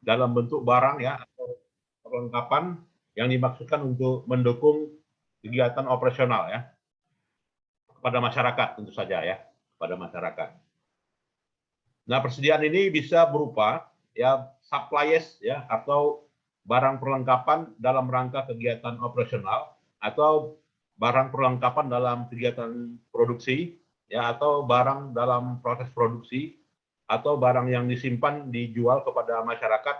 dalam bentuk barang ya atau perlengkapan yang dimaksudkan untuk mendukung kegiatan operasional ya kepada masyarakat tentu saja ya kepada masyarakat. Nah, persediaan ini bisa berupa ya supplies ya atau barang perlengkapan dalam rangka kegiatan operasional atau barang perlengkapan dalam kegiatan produksi ya atau barang dalam proses produksi atau barang yang disimpan dijual kepada masyarakat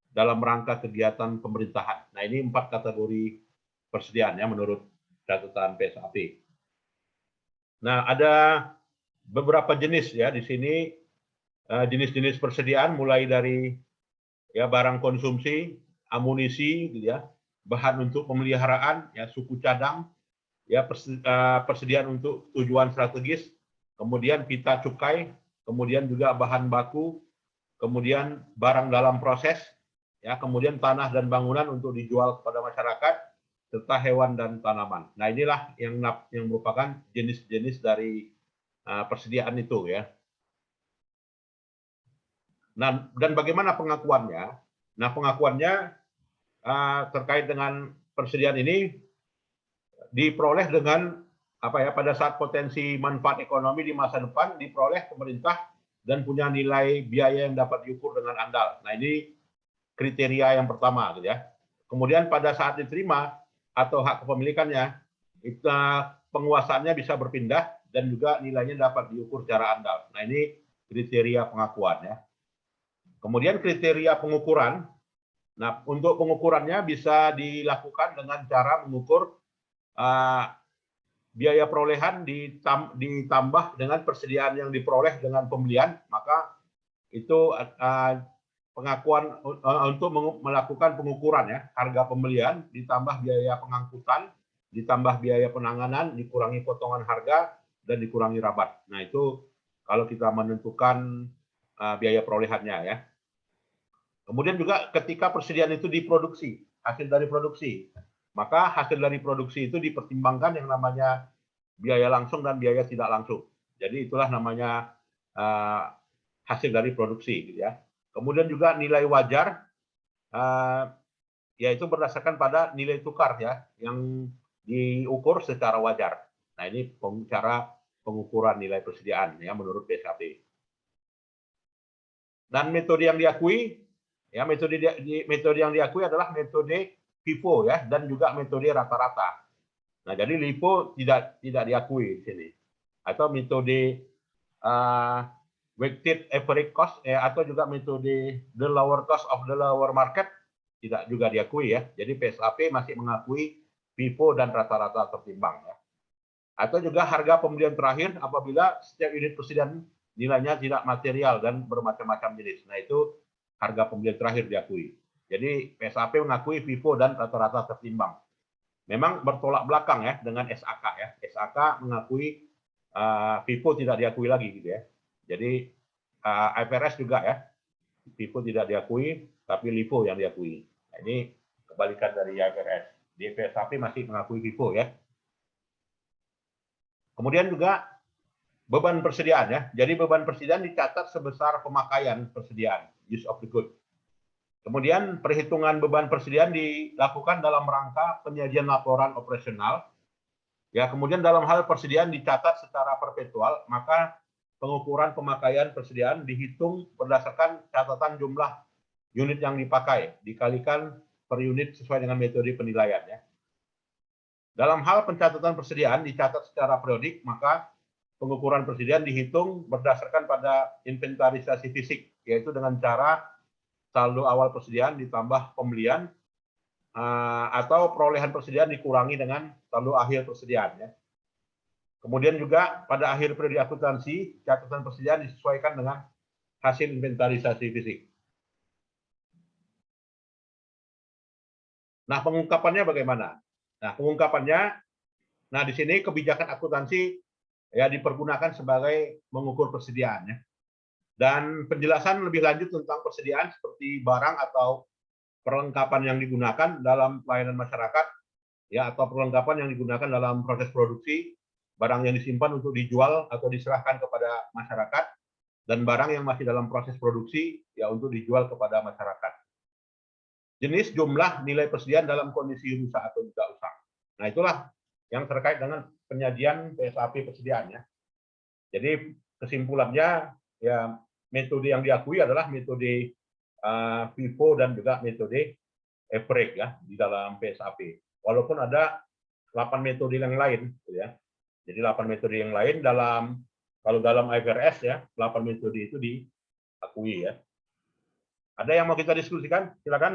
dalam rangka kegiatan pemerintahan. Nah, ini 4 kategori persediaan ya menurut catatan PSAP. Nah, ada beberapa jenis ya di sini jenis-jenis persediaan mulai dari ya barang konsumsi, amunisi gitu ya, bahan untuk pemeliharaan ya suku cadang, ya persediaan untuk tujuan strategis, kemudian pita cukai, kemudian juga bahan baku, kemudian barang dalam proses, ya kemudian tanah dan bangunan untuk dijual kepada masyarakat, serta hewan dan tanaman. Nah, inilah yang merupakan jenis-jenis dari persediaan itu ya. Nah, dan bagaimana pengakuannya? Nah, pengakuannya terkait dengan persediaan ini diperoleh dengan apa ya pada saat potensi manfaat ekonomi di masa depan diperoleh pemerintah dan punya nilai biaya yang dapat diukur dengan andal. Nah, ini kriteria yang pertama gitu ya. Kemudian pada saat diterima atau hak kepemilikannya itu penguasaannya bisa berpindah dan juga nilainya dapat diukur secara andal. Nah, ini kriteria pengakuan ya. Kemudian kriteria pengukuran. Nah, untuk pengukurannya bisa dilakukan dengan cara mengukur biaya perolehan ditambah dengan persediaan yang diperoleh dengan pembelian, maka itu pengakuan untuk melakukan pengukuran ya, harga pembelian ditambah biaya pengangkutan, ditambah biaya penanganan, dikurangi potongan harga dan dikurangi rabat. Nah, itu kalau kita menentukan biaya perolehannya ya. Kemudian juga ketika persediaan itu diproduksi, hasil dari produksi, maka hasil dari produksi itu dipertimbangkan yang namanya biaya langsung dan biaya tidak langsung. Jadi itulah namanya hasil dari produksi, gitu ya. Kemudian juga nilai wajar, yaitu berdasarkan pada nilai tukar ya, yang diukur secara wajar. Nah, ini cara pengukuran nilai persediaan ya menurut PSAP. Dan metode yang diakui ya metode yang diakui adalah metode FIFO ya dan juga metode rata-rata. Nah, jadi LIFO tidak diakui di sini. Atau metode weighted average cost atau juga metode the lower cost of the lower market tidak juga diakui ya. Jadi PSAP masih mengakui FIFO dan rata-rata tertimbang ya. Atau juga harga pembelian terakhir apabila setiap unit persediaan nilainya tidak material dan bermacam-macam jenis. Nah, itu harga pembelian terakhir diakui. Jadi PSAP mengakui FIFO dan rata-rata tertimbang. Memang bertolak belakang ya dengan SAK ya. SAK mengakui FIFO tidak diakui lagi gitu ya. Jadi IFRS juga ya. FIFO tidak diakui, tapi LIFO yang diakui. Nah, ini kebalikan dari IFRS. Di PSAP masih mengakui FIFO ya. Kemudian juga beban persediaan ya. Jadi beban persediaan dicatat sebesar pemakaian persediaan, use of the good. Kemudian perhitungan beban persediaan dilakukan dalam rangka penyajian laporan operasional. Ya, kemudian dalam hal persediaan dicatat secara perpetual, maka pengukuran pemakaian persediaan dihitung berdasarkan catatan jumlah unit yang dipakai dikalikan per unit sesuai dengan metode penilaian ya. Dalam hal pencatatan persediaan dicatat secara periodik, maka pengukuran persediaan dihitung berdasarkan pada inventarisasi fisik, yaitu dengan cara saldo awal persediaan ditambah pembelian atau perolehan persediaan dikurangi dengan saldo akhir persediaan ya. Kemudian juga pada akhir periode akuntansi catatan persediaan disesuaikan dengan hasil inventarisasi fisik. Nah, pengungkapannya bagaimana? Nah, pengungkapannya, nah di sini kebijakan akuntansi ya dipergunakan sebagai mengukur persediaan ya. Dan penjelasan lebih lanjut tentang persediaan seperti barang atau perlengkapan yang digunakan dalam pelayanan masyarakat ya atau perlengkapan yang digunakan dalam proses produksi, barang yang disimpan untuk dijual atau diserahkan kepada masyarakat, dan barang yang masih dalam proses produksi ya untuk dijual kepada masyarakat. jenis, jumlah, nilai persediaan dalam kondisi rusak atau tidak rusak. Nah, itulah yang terkait dengan penyajian PSAP persediaan ya. Jadi kesimpulannya ya, metode yang diakui adalah metode FIFO dan juga metode EPREG ya di dalam PSAP. Walaupun ada 8 metode yang lain gitu ya. Jadi 8 metode yang lain kalau dalam IFRS ya, 8 metode itu diakui ya. Ada yang mau kita diskusikan? Silakan.